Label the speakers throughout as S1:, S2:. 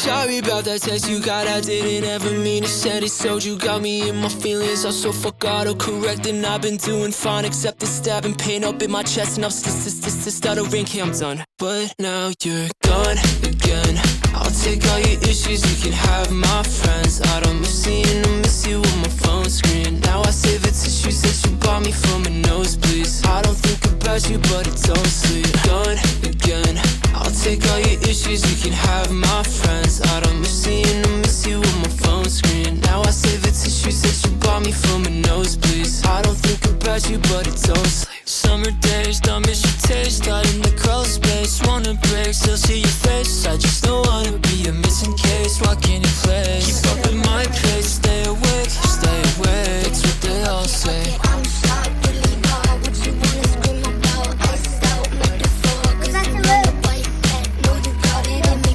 S1: Sorry about that text you got, I didn't ever mean to send it. So you got me in my feelings, also fuck autocorrect. And I've been doing fine, except the stabbing pain up in my chest. And I'm stuttering, okay, I'm done. But now you're gone again. I'll take all your issues, you can have my friends. I don't miss you and I miss you on my phone screen. Now I save the tissues that you bought me from a nosebleeds. I don't think about you, but it don't sleep. Gone again. I'll take all your issues, you can have my friends. I don't miss you and I miss you on my phone screen. Now I save the tissues that you bought me from a nosebleeds. I don't think about you, but it don't sleep. Summer days, don't miss your taste. Got in the crawl space, wanna break, still see your face. I just don't wanna be a missing case, walking in place. Keep up with my pace, stay awake, stay awake. That's what they all say. I'm shot, really hard. What you wanna scream about? Iced out, metaphor. Cause I can let a white cat know you got it in me.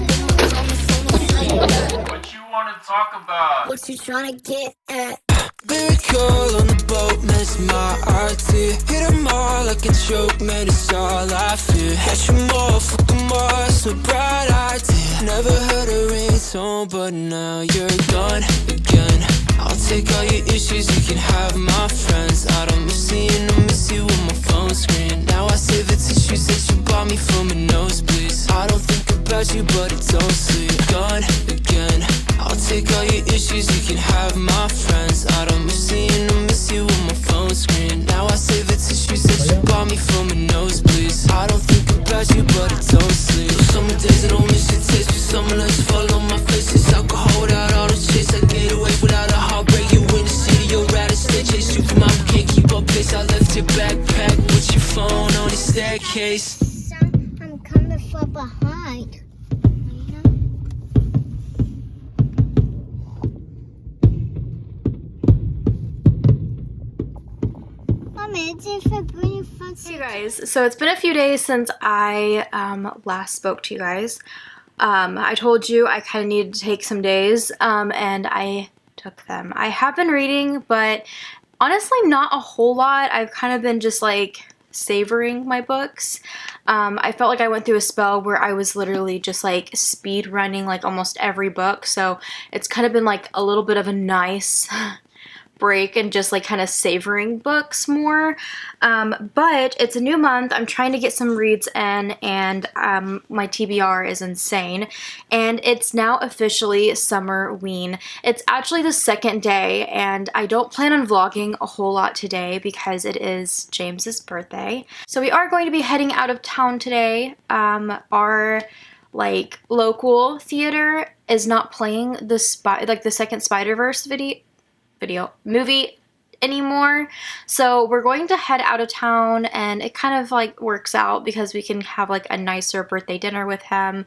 S2: What you wanna talk about?
S1: What you tryna get at? Lyrical on the boat, man, it's my art. Hit 'em all like a joke, man, it's all I fear. Catch 'em all, fuck 'em all, so bright idea. Never heard a ringtone, but now you're gone again. I'll take all your issues, you can have my friends. I don't miss you and I miss you on my phone screen. Now I save the tissues that you bought me from a nosebleeds. I don't think about you, but it don't sleep. Gone again. I'll take all your issues, you can have my friends. I don't miss you and I miss you on my phone screen. Now I save the tissues that you bought me from a nosebleeds. I don't think about you, but it don't sleep. Summer days I don't miss your taste, but summer nights fall on my face. It's alcohol without all the chase. I get away without a heartbreak. You in the city, you're out of state. Chase you from out, can't keep up pace. I left your backpack with your phone on the staircase.
S3: I'm coming from behind.
S4: Hey guys, so it's been a few days since I last spoke to you guys. I told you I kind of needed to take some days, and I took them. I have been reading, but honestly not a whole lot. I've kind of been just like savoring my books. I felt like I went through a spell where I was literally just like speed running like almost every book, so it's kind of been like a little bit of a nice break and just like kind of savoring books more. But it's a new month, I'm trying to get some reads in, and my TBR is insane, and it's now officially summer ween. It's actually the second day, and I don't plan on vlogging a whole lot today because it is James's birthday. So we are going to be heading out of town today. Our like local theater is not playing the second Spider-Verse movie anymore, so we're going to head out of town, and it kind of like works out because we can have like a nicer birthday dinner with him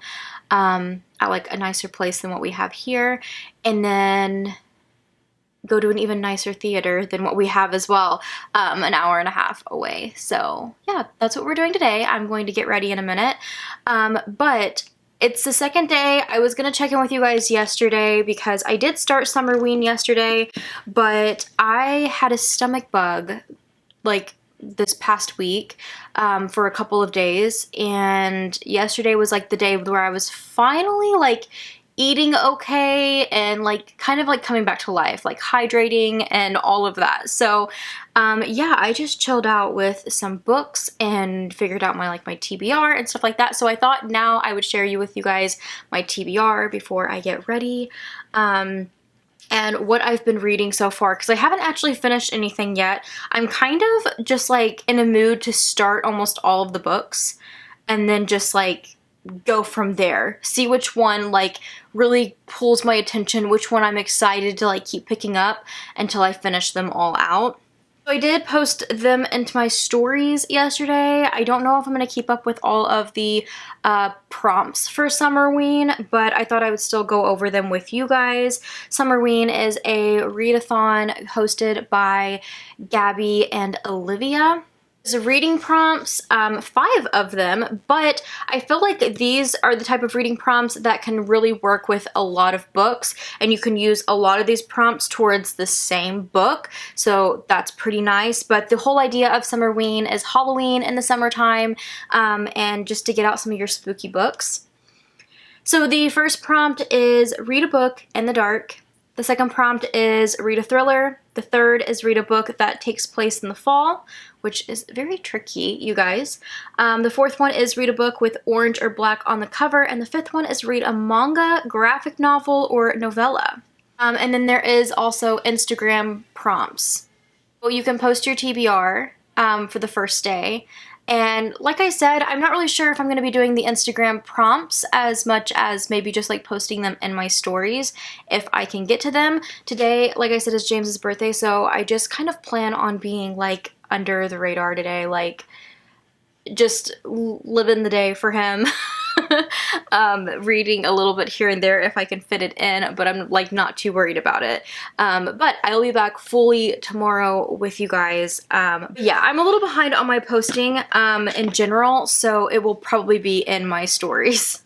S4: at like a nicer place than what we have here, and then go to an even nicer theater than what we have as well, an hour and a half away. So yeah, that's what we're doing today. I'm going to get ready in a minute, but it's the second day. I was going to check in with you guys yesterday because I did start summer ween yesterday, but I had a stomach bug like this past week for a couple of days, and yesterday was like the day where I was finally like eating okay and like kind of like coming back to life, like hydrating and all of that. So yeah, I just chilled out with some books and figured out my TBR and stuff like that. So I thought now I would share with you guys my TBR before I get ready, and what I've been reading so far, because I haven't actually finished anything yet. I'm kind of just like in a mood to start almost all of the books and then just like go from there, see which one like really pulls my attention, which one I'm excited to like keep picking up until I finish them all out. So I did post them into my stories yesterday. I don't know if I'm going to keep up with all of the prompts for Summer Ween, but I thought I would still go over them with you guys. Summer Ween is a readathon hosted by Gabby and Olivia. There's reading prompts, 5 of them, but I feel like these are the type of reading prompts that can really work with a lot of books, and you can use a lot of these prompts towards the same book, so that's pretty nice. But the whole idea of Summer Ween is Halloween in the summertime, and just to get out some of your spooky books. So the first prompt is read a book in the dark. The second prompt is read a thriller. The third is read a book that takes place in the fall, which is very tricky, you guys. The fourth one is read a book with orange or black on the cover. And the fifth one is read a manga, graphic novel, or novella. And then there is also Instagram prompts. Well, you can post your TBR for the first day. And like I said, I'm not really sure if I'm going to be doing the Instagram prompts as much as maybe just like posting them in my stories if I can get to them. Today, like I said, is James's birthday, so I just kind of plan on being like under the radar today, like just living the day for him. Reading a little bit here and there if I can fit it in, but I'm like not too worried about it. But I'll be back fully tomorrow with you guys. Yeah, I'm a little behind on my posting in general, so it will probably be in my stories.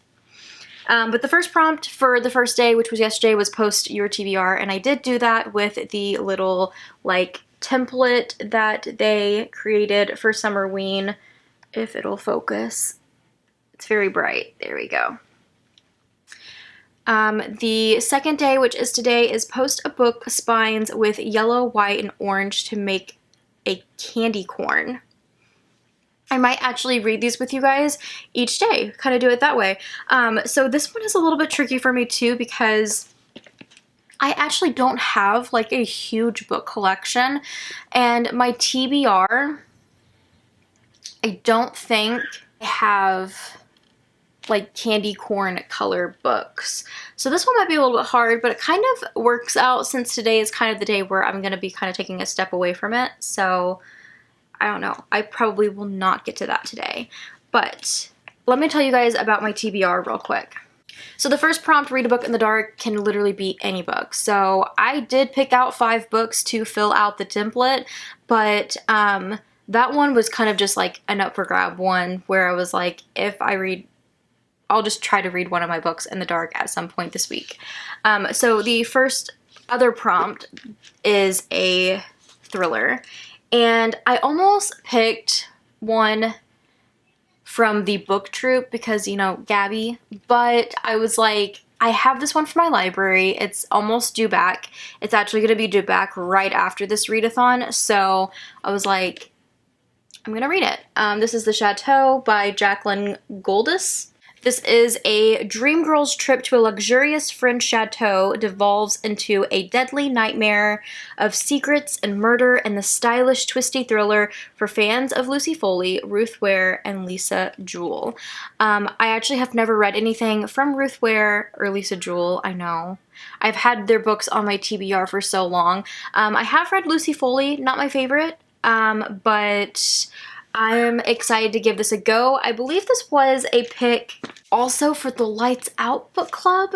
S4: But the first prompt for the first day, which was yesterday, was post your TBR, and I did do that with the little like template that they created for Summer Ween, if it'll focus. It's very bright. There we go. The second day, which is today, is post a book spines with yellow, white, and orange to make a candy corn. I might actually read these with you guys each day, kind of do it that way. So this one is a little bit tricky for me too because I actually don't have like a huge book collection, and my TBR, I don't think I have like candy corn color books. So this one might be a little bit hard, but it kind of works out since today is kind of the day where I'm going to be kind of taking a step away from it. So I don't know. I probably will not get to that today. But let me tell you guys about my TBR real quick. So the first prompt, read a book in the dark, can literally be any book. So I did pick out 5 books to fill out the template, but that one was kind of just like an up for grab one where I was like, if I read, I'll just try to read one of my books in the dark at some point this week. So the first other prompt is a thriller, and I almost picked one from the book troupe because, you know, Gabby, but I was like, I have this one for my library. It's almost due back. It's actually going to be due back right after this readathon, so I was like, I'm going to read it. This is The Chateau by Jacqueline Goldis. This is a dream girl's trip to a luxurious French chateau devolves into a deadly nightmare of secrets and murder and the stylish, twisty thriller for fans of Lucy Foley, Ruth Ware, and Lisa Jewell. I actually have never read anything from Ruth Ware or Lisa Jewell, I know. I've had their books on my TBR for so long. I have read Lucy Foley, not my favorite, but I'm excited to give this a go. I believe this was a pick also for the Lights Out book club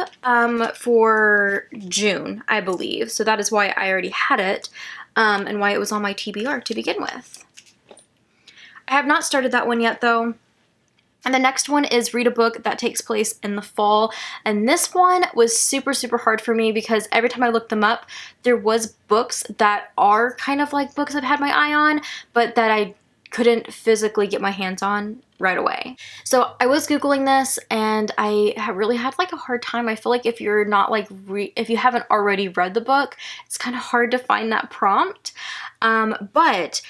S4: for June, I believe. So that is why I already had it and why it was on my TBR to begin with. I have not started that one yet though. And the next one is read a book that takes place in the fall. And this one was super, super hard for me because every time I looked them up, there was books that are kind of like books I've had my eye on, but that I couldn't physically get my hands on right away. So I was Googling this and I really had like a hard time. I feel like if you're not like, if you haven't already read the book, it's kind of hard to find that prompt. But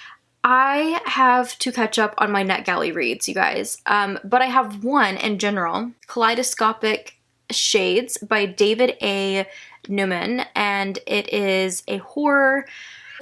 S4: I have to catch up on my NetGalley reads, you guys. But I have one in general, Kaleidoscopic Shades by David A. Newman, and it is a horror.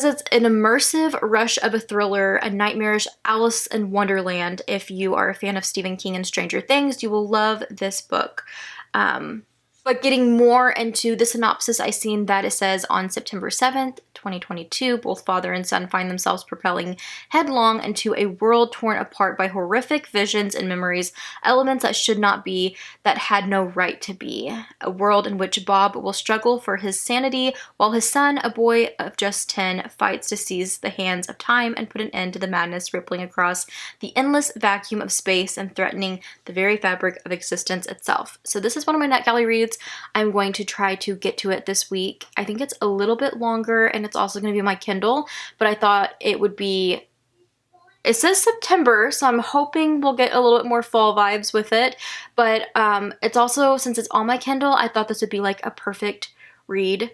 S4: It's an immersive rush of a thriller, a nightmarish Alice in Wonderland. If you are a fan of Stephen King and Stranger Things, you will love this book. But getting more into the synopsis, I seen that it says on September 7th, 2022, both father and son find themselves propelling headlong into a world torn apart by horrific visions and memories, elements that should not be, that had no right to be. A world in which Bob will struggle for his sanity while his son, a boy of just 10, fights to seize the hands of time and put an end to the madness rippling across the endless vacuum of space and threatening the very fabric of existence itself. So this is one of my NetGalley reads. I'm going to try to get to it this week. I think it's a little bit longer and it's also going to be my Kindle, but I thought it's It says September, so I'm hoping we'll get a little bit more fall vibes with it. But it's also, since it's on my Kindle, I thought this would be like a perfect read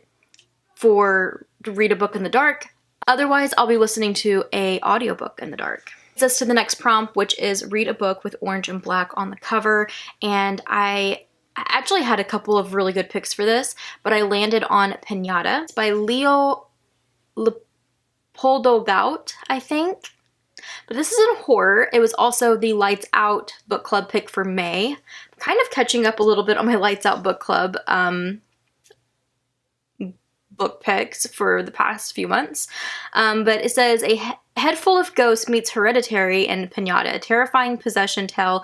S4: to read a book in the dark. Otherwise, I'll be listening to a audiobook in the dark. It says to the next prompt, which is read a book with orange and black on the cover. And I actually had a couple of really good picks for this, but I landed on Pinata. It's by Leo Leopoldo, I think. But this isn't horror. It was also the Lights Out book club pick for May. I'm kind of catching up a little bit on my Lights Out book club book picks for the past few months. But it says, a head full of ghosts meets Hereditary and Pinata, a terrifying possession tale.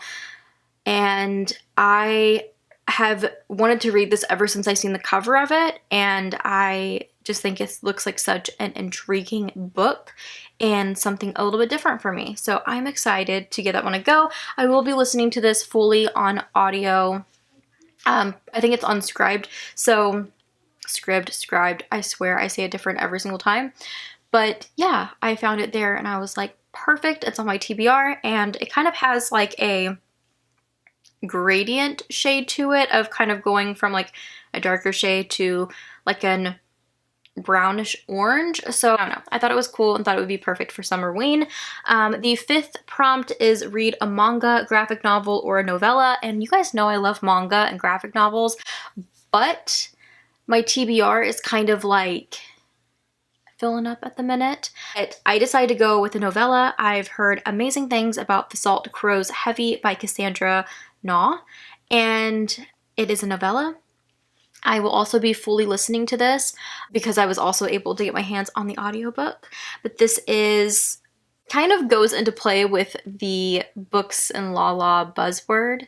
S4: And I have wanted to read this ever since I seen the cover of it, and I just think it looks like such an intriguing book and something a little bit different for me. So I'm excited to give that one a go. I will be listening to this fully on audio. I think it's on Scribd. So Scribd, I swear I say it different every single time. But yeah, I found it there and I was like, perfect. It's on my TBR, and it kind of has like a gradient shade to it of kind of going from like a darker shade to like an brownish orange. So I don't know, I thought it was cool and thought it would be perfect for summer Ween. The fifth prompt is read a manga, graphic novel, or a novella. And you guys know I love manga and graphic novels, but my TBR is kind of like filling up at the minute. I decided to go with a novella. I've heard amazing things about The Salt Crows Heavy by Cassandra Naw, and it is a novella. I will also be fully listening to this because I was also able to get my hands on the audiobook. But this is kind of goes into play with the books and la buzzword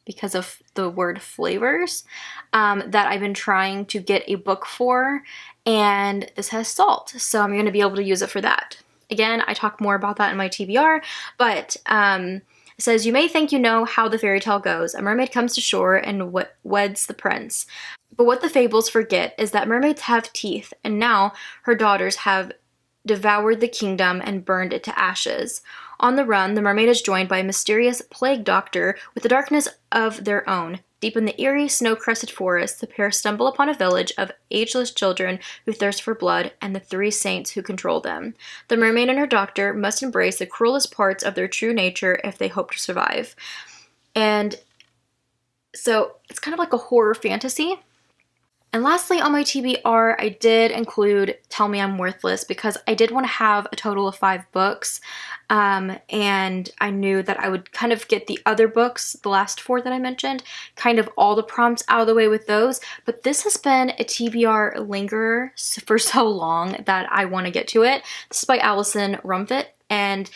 S4: because of the word flavors that I've been trying to get a book for, and this has salt, so I'm going to be able to use it for that. Again, I talk more about that in my TBR, but it says, you may think you know how the fairy tale goes. A mermaid comes to shore and weds the prince. But what the fables forget is that mermaids have teeth, and now her daughters have devoured the kingdom and burned it to ashes. On the run, the mermaid is joined by a mysterious plague doctor with a darkness of their own. Deep in the eerie, snow-crested forest, the pair stumble upon a village of ageless children who thirst for blood and the three saints who control them. The mermaid and her doctor must embrace the cruelest parts of their true nature if they hope to survive. And so it's kind of like a horror fantasy. And lastly, on my TBR, I did include Tell Me I'm Worthless because I did want to have a total of 5 books. And I knew that I would kind of get the other books, the last 4 that I mentioned, kind of all the prompts out of the way with those. But this has been a TBR lingerer for so long that I want to get to it. This is by Allison Rumfitt, and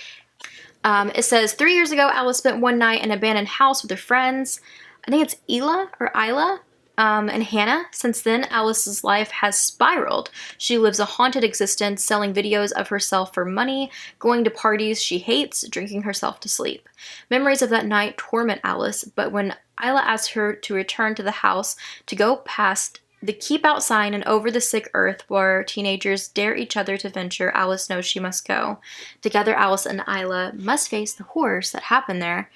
S4: it says, 3 years ago, Alice spent one night in an abandoned house with her friends. I think it's Isla and Hannah. Since then, Alice's life has spiraled. She lives a haunted existence, selling videos of herself for money, going to parties she hates, drinking herself to sleep. Memories of that night torment Alice, but when Isla asks her to return to the house to go past the Keep Out sign and over the sick earth where teenagers dare each other to venture, Alice knows she must go. Together, Alice and Isla must face the horrors that happen there.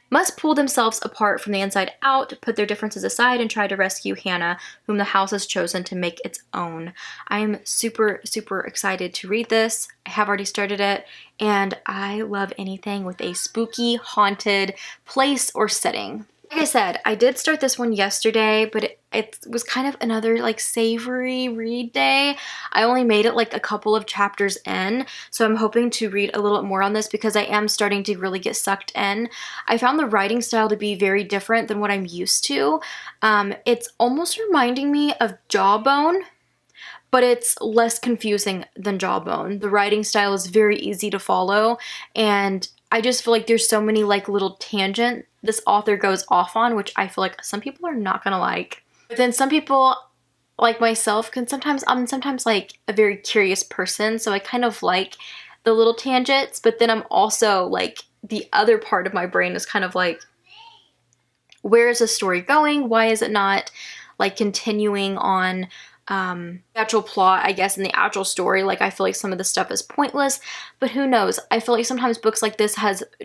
S4: Must pull themselves apart from the inside out, put their differences aside, and try to rescue Hannah, whom the house has chosen to make its own. I am super, super excited to read this. I have already started it, and I love anything with a spooky, haunted place or setting. Like I said, I did start this one yesterday, but it was kind of another like savory read day. I only made it like a couple of chapters in, so I'm hoping to read a little bit more on this because I am starting to really get sucked in. I found the writing style to be very different than what I'm used to. It's almost reminding me of Jawbone, but it's less confusing than Jawbone. The writing style is very easy to follow, and I just feel like there's so many like little tangents this author goes off on, which I feel like some people are not gonna like. But then some people, like myself, I'm sometimes like a very curious person, so I kind of like the little tangents, but then I'm also like, the other part of my brain is kind of like, where is the story going? Why is it not like continuing on actual plot, I guess, and the actual story. Like, I feel like some of the stuff is pointless, but who knows? I feel like sometimes books like this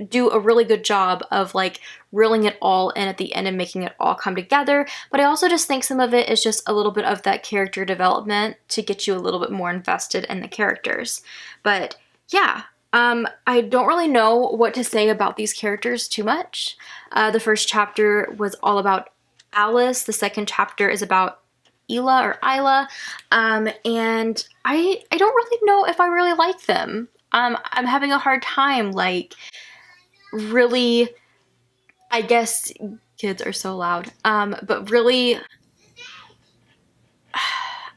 S4: do a really good job of like reeling it all in at the end and making it all come together. But I also just think some of it is just a little bit of that character development to get you a little bit more invested in the characters. But yeah, I don't really know what to say about these characters too much. The first chapter was all about Alice. The second chapter is about Isla, and I don't really know if I really like them. I'm having a hard time, like, really, I guess kids are so loud, but really,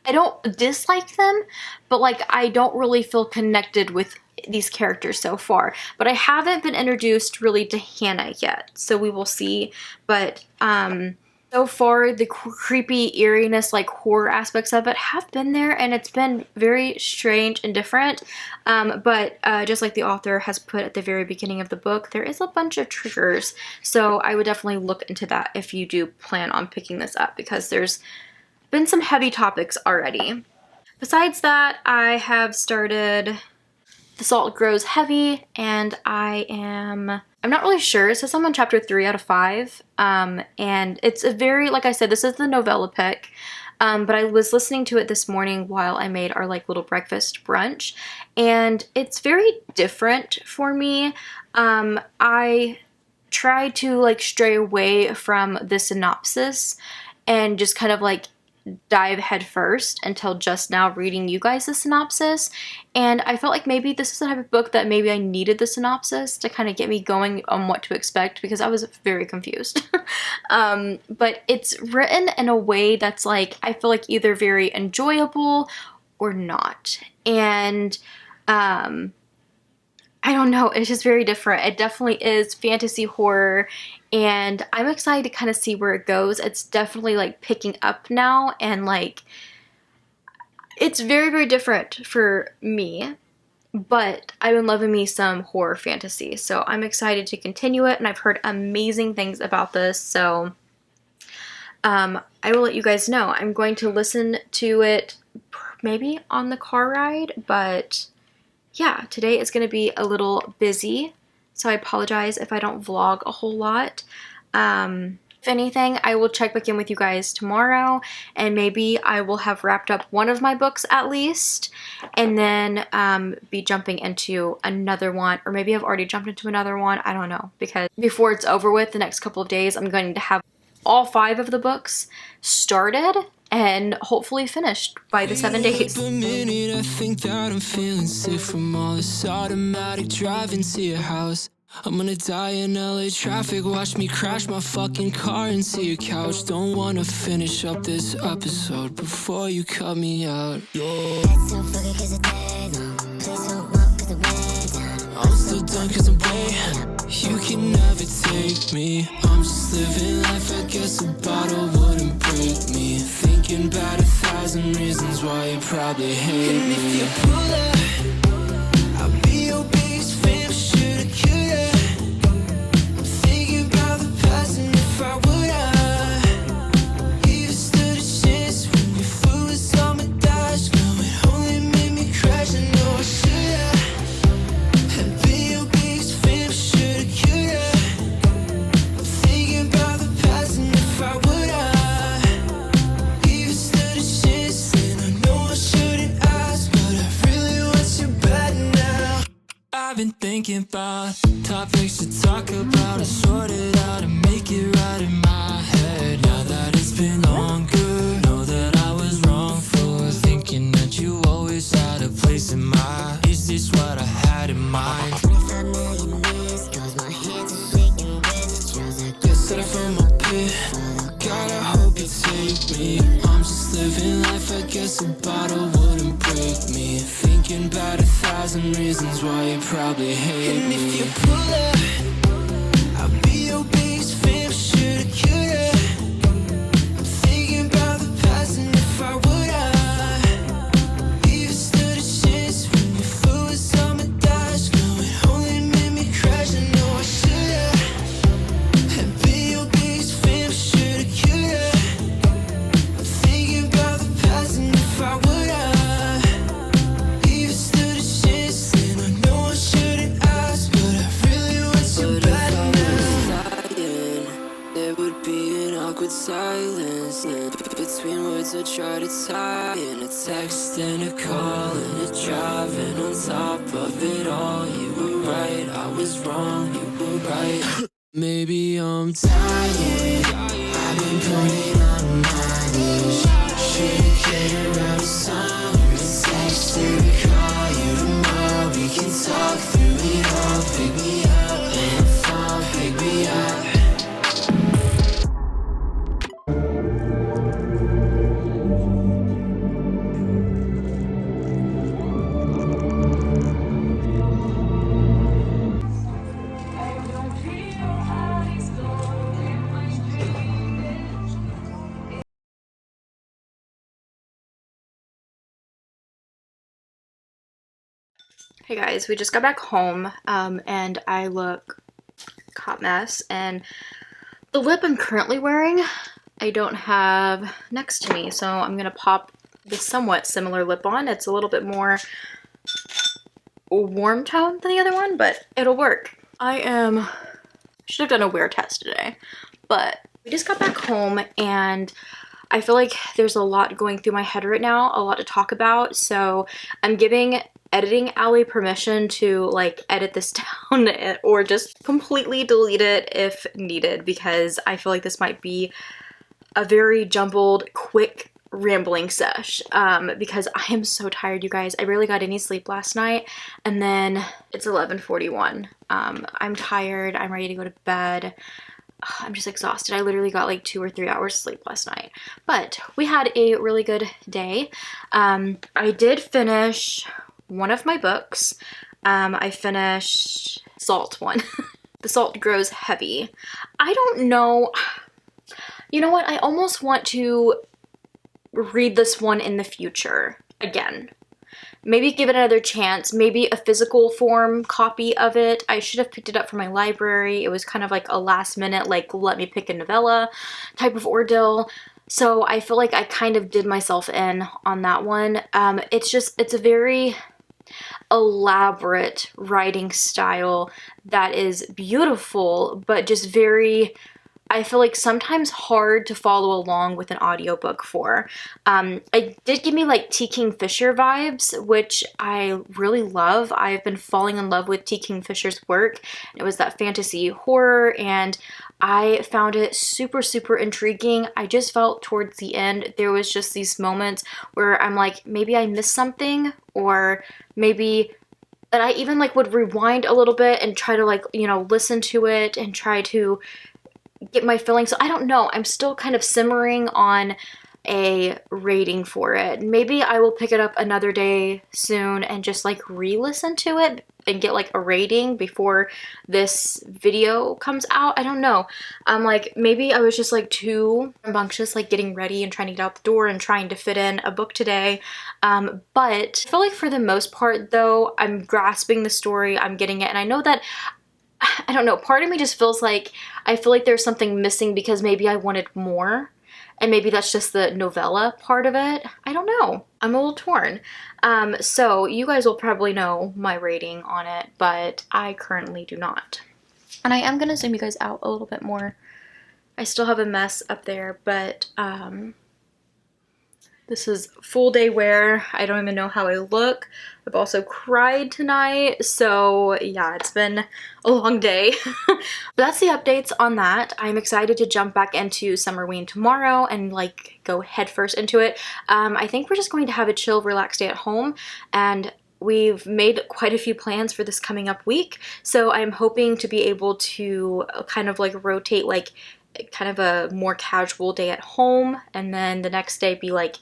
S4: I don't dislike them, but like, I don't really feel connected with these characters so far. But I haven't been introduced really to Hannah yet, so we will see. But so far, the creepy eeriness, like horror aspects of it have been there, and it's been very strange and different. But just like the author has put at the very beginning of the book, there is a bunch of triggers. So I would definitely look into that if you do plan on picking this up, because there's been some heavy topics already. Besides that, I have started The Salt Grows Heavy, and I'm not really sure. It says I'm on chapter 3 out of 5, and it's a very, like I said, this is the novella pick, but I was listening to it this morning while I made our like little breakfast brunch, and it's very different for me. I tried to like stray away from the synopsis and just kind of like dive head first until just now reading you guys the synopsis, and I felt like maybe this is the type of book that maybe I needed the synopsis to kind of get me going on what to expect, because I was very confused. But it's written in a way that's like, I feel like either very enjoyable or not, and I don't know, it's just very different. It definitely is fantasy horror, and I'm excited to kind of see where it goes. It's definitely like picking up now, and like it's very, very different for me, but I've been loving me some horror fantasy, so I'm excited to continue it, and I've heard amazing things about this, so I will let you guys know. I'm going to listen to it maybe on the car ride, but yeah, today is going to be a little busy, so I apologize if I don't vlog a whole lot. If anything, I will check back in with you guys tomorrow, and maybe I will have wrapped up one of my books at least, and then be jumping into another one, or maybe I've already jumped into another one, I don't know, because before it's over with, the next couple of days, I'm going to have all 5 of the books started and hopefully finished by the 7 days.
S1: A minute, I think that I'm feeling sick from all this automatic driving to your house. I'm gonna die in LA traffic, watch me crash my fucking car into your couch. Don't wanna finish up this episode before you cut me out. I'm still done cause I'm way. You can never take me. I'm just living life, I guess a bottle wouldn't break me. Thinking about 1,000 reasons why you probably hate me. And if you pull up, I'll be your biggest fan, but shoulda, coulda. I'm thinking about the past, and if I woulda even stood a chance when your foot was on my dash. No, it only made me crash, I know I shoulda. And be your biggest fan, but shoulda, coulda. I'm thinking about the past, and if I woulda I've been thinking about topics to talk about. I sort it out and make it right in my head. Now that it's been longer, know that I was wrong for thinking that you always had a place in my. Is this what I had in mind? 25 million years, cause my hands are shaking with trouble. Guess that I found my pit. God, I hope you take me. I'm just living life, I guess a bottle wouldn't break me. Thinking about 1,000 reasons why you probably hate me. And if you pull up, I'll be your biggest fan, but shoulda, coulda. I'm thinking about the past, and if I woulda even stood a chance when your foot was on my dash. No, it only made me crash, I know I shoulda. And be your biggest fan, but shoulda, coulda. I'm thinking about the past, and I try to tie in a text and a call and a drive, and on top of it all, you were right, I was wrong, you were right. Maybe I'm tired, I've been putting on my knees. Should've cared around the sun, or a text or a call you tomorrow. We can talk through it all, pick me up and fall, pick me up.
S4: Hey guys, we just got back home, and I look a hot mess, and the lip I'm currently wearing, I don't have next to me, so I'm gonna pop the somewhat similar lip on. It's a little bit more warm tone than the other one, but it'll work. Should have done a wear test today, but we just got back home, and I feel like there's a lot going through my head right now, a lot to talk about, so I'm giving editing Ally permission to like edit this down or just completely delete it if needed, because I feel like this might be a very jumbled, quick, rambling sesh, because I am so tired, you guys. I barely got any sleep last night, and then it's 11:41. I'm tired, I'm ready to go to bed. I'm just exhausted. I literally got like 2 or 3 hours sleep last night, but we had a really good day. I did finish one of my books. I finished Salt one. The Salt Grows Heavy. I don't know. You know what? I almost want to read this one in the future again. Maybe give it another chance. Maybe a physical form copy of it. I should have picked it up from my library. It was kind of like a last minute, like, let me pick a novella type of ordeal. So I feel like I kind of did myself in on that one. It's a very elaborate writing style that is beautiful, but just very, I feel like sometimes hard to follow along with an audiobook for. It did give me like T. Kingfisher vibes, which I really love. I've been falling in love with T. Kingfisher's work. It was that fantasy horror, and I found it super, super intriguing. I just felt towards the end, there was just these moments where I'm like, maybe I missed something, or maybe that I even like would rewind a little bit and try to like, you know, listen to it and try to get my feelings. So I don't know. I'm still kind of simmering on a rating for it. Maybe I will pick it up another day soon and just like re-listen to it and get like a rating before this video comes out. I don't know. Like maybe I was just like too rambunctious, like getting ready and trying to get out the door and trying to fit in a book today. But I feel like for the most part though, I'm grasping the story, I'm getting it. And I know that, I don't know, part of me just feels like, I feel like there's something missing because maybe I wanted more. And maybe that's just the novella part of it. I don't know. I'm a little torn. So you guys will probably know my rating on it, but I currently do not. And I am going to zoom you guys out a little bit more. I still have a mess up there, but this is full day wear. I don't even know how I look. I've also cried tonight, so yeah, it's been a long day. But that's the updates on that. I'm excited to jump back into Summer Ween tomorrow and like go headfirst into it. I think we're just going to have a chill, relaxed day at home, and we've made quite a few plans for this coming up week, so I'm hoping to be able to kind of like rotate like kind of a more casual day at home, and then the next day be like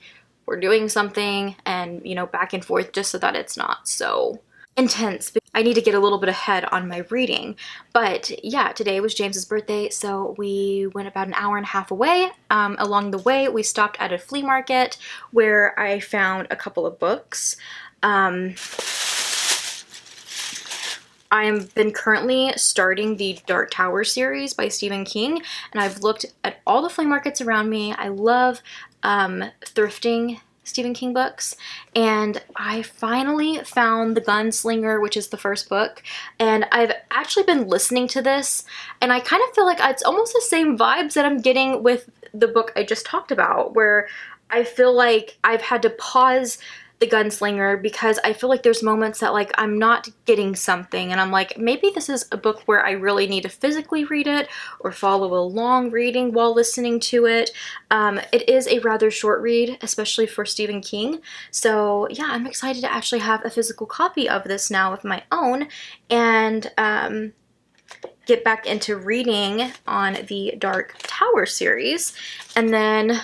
S4: we're doing something, and you know, back and forth, just so that it's not so intense. I need to get a little bit ahead on my reading. But yeah, today was James's birthday, so we went about an hour and a half away. Along the way we stopped at a flea market where I found a couple of books. I've been currently starting the Dark Tower series by Stephen King, and I've looked at all the flea markets around me. I love thrifting Stephen King books, and I finally found The Gunslinger, which is the first book, and I've actually been listening to this, and I kind of feel like it's almost the same vibes that I'm getting with the book I just talked about, where I feel like I've had to pause The Gunslinger because I feel like there's moments that like I'm not getting something and I'm like, maybe this is a book where I really need to physically read it or follow along reading while listening to it. It is a rather short read, especially for Stephen King. So yeah, I'm excited to actually have a physical copy of this now of my own and get back into reading on the Dark Tower series. And then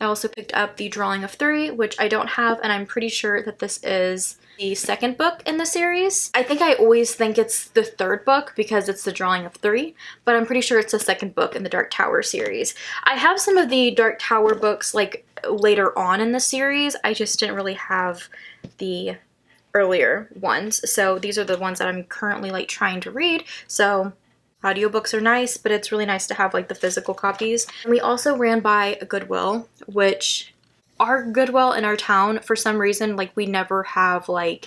S4: I also picked up The Drawing of Three, which I don't have, and I'm pretty sure that this is the second book in the series. I think I always think it's the third book because it's The Drawing of Three, but I'm pretty sure it's the second book in the Dark Tower series. I have some of the Dark Tower books like later on in the series. I just didn't really have the earlier ones. So these are the ones that I'm currently like trying to read. So audiobooks are nice, but it's really nice to have like the physical copies. And we also ran by a Goodwill, which our Goodwill in our town, for some reason, like we never have like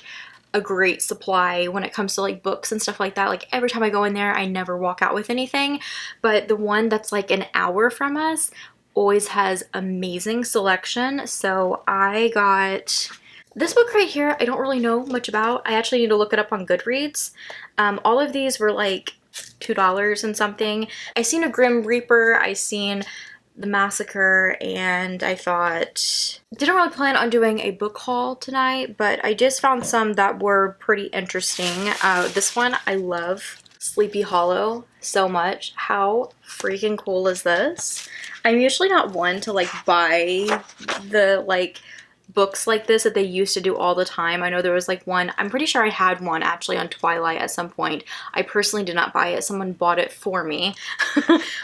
S4: a great supply when it comes to like books and stuff like that. Like every time I go in there, I never walk out with anything. But the one that's like an hour from us always has amazing selection. So I got this book right here. I don't really know much about. I actually need to look it up on Goodreads. All of these were like $2 and something. I seen a Grim Reaper, I seen The Massacre, and I thought, didn't really plan on doing a book haul tonight, but I just found some that were pretty interesting. This one, I love Sleepy Hollow so much. How freaking cool is this? I'm usually not one to like buy the like books like this that they used to do all the time. I know there was like one, I'm pretty sure I had one actually on Twilight at some point. I personally did not buy it, someone bought it for me.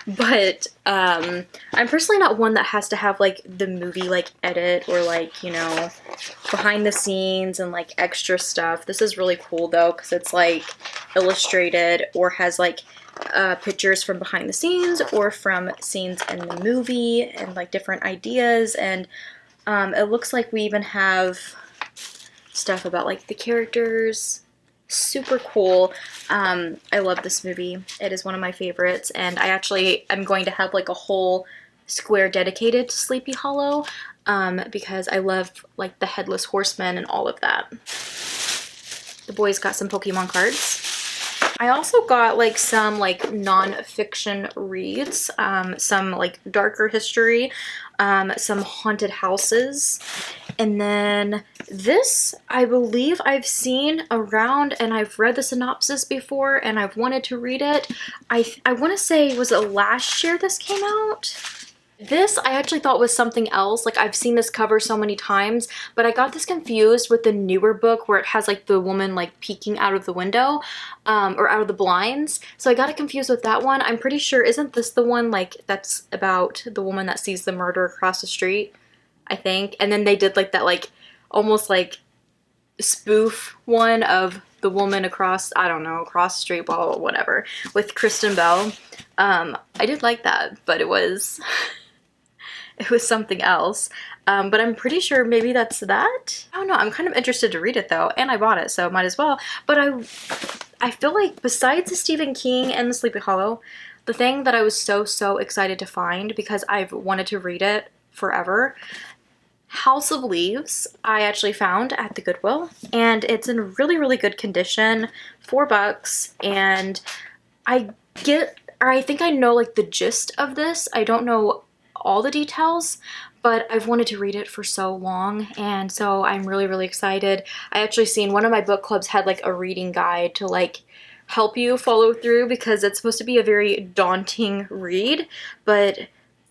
S4: But I'm personally not one that has to have like the movie like edit or like, you know, behind the scenes and like extra stuff. This is really cool though because it's like illustrated or has like pictures from behind the scenes or from scenes in the movie and like different ideas. And it looks like we even have stuff about like the characters. Super cool. I love this movie. It is one of my favorites, and I actually am going to have like a whole square dedicated to Sleepy Hollow because I love like the Headless Horseman and all of that. The boys got some Pokemon cards. I also got like some like non-fiction reads, some like darker history, some haunted houses, and then this I believe I've seen around and I've read the synopsis before and I've wanted to read it. I want to say, was it last year this came out? This I actually thought was something else. Like I've seen this cover so many times, but I got this confused with the newer book where it has like the woman like peeking out of the window or out of the blinds. So I got it confused with that one. I'm pretty sure, isn't this the one like that's about the woman that sees the murder across the street, I think. And then they did like that like almost like spoof one of the woman across, I don't know, across the street, blah, blah, blah, whatever, with Kristen Bell. I did like that, but it was it was something else. But I'm pretty sure maybe that's that. I don't know. I'm kind of interested to read it though, and I bought it, so might as well. But I feel like besides the Stephen King and the Sleepy Hollow, the thing that I was so excited to find because I've wanted to read it forever, House of Leaves, I actually found at the Goodwill, and it's in really good condition, $4, and I think I know like the gist of this. I don't know all the details, but I've wanted to read it for so long, and so I'm really excited. I actually seen one of my book clubs had like a reading guide to like help you follow through because it's supposed to be a very daunting read, but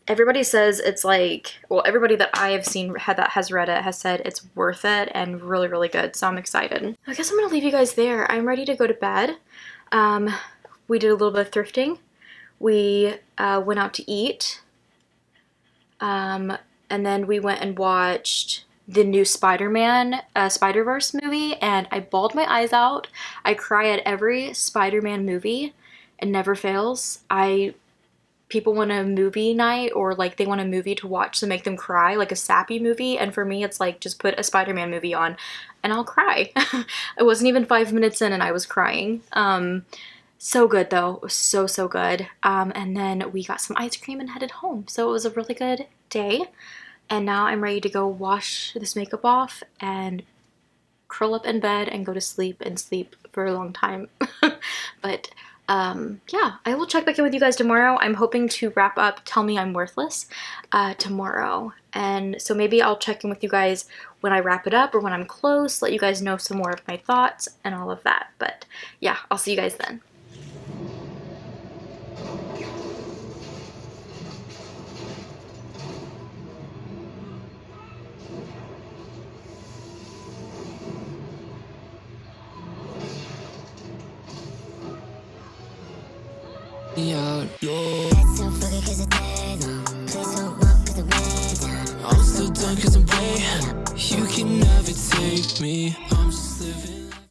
S4: everybody says it's like, well, everybody that I have seen that has read it has said it's worth it and really good, so I'm excited. I guess I'm gonna leave you guys there. I'm ready to go to bed. We did a little bit of thrifting. We went out to eat. And then we went and watched the new Spider-Man, Spider-Verse movie, and I bawled my eyes out. I cry at every Spider-Man movie. It never fails. People want a movie night or like they want a movie to watch to make them cry, like a sappy movie, and for me it's like just put a Spider-Man movie on and I'll cry. It wasn't even 5 minutes in and I was crying. So good though, so good. And then we got some ice cream and headed home. So it was a really good day. and now I'm ready to go wash this makeup off and curl up in bed and go to sleep and sleep for a long time. But yeah, I will check back in with you guys tomorrow. I'm hoping to wrap up Tell Me I'm Worthless tomorrow. And so maybe I'll check in with you guys when I wrap it up or when I'm close, let you guys know some more of my thoughts and all of that. But yeah, I'll see you guys then.
S1: Out, yo.
S5: Let's not forget 'cause the day long. Please don't walk 'cause the way down.
S1: I'm still done 'cause I'm way. You can never take me. I'm just living.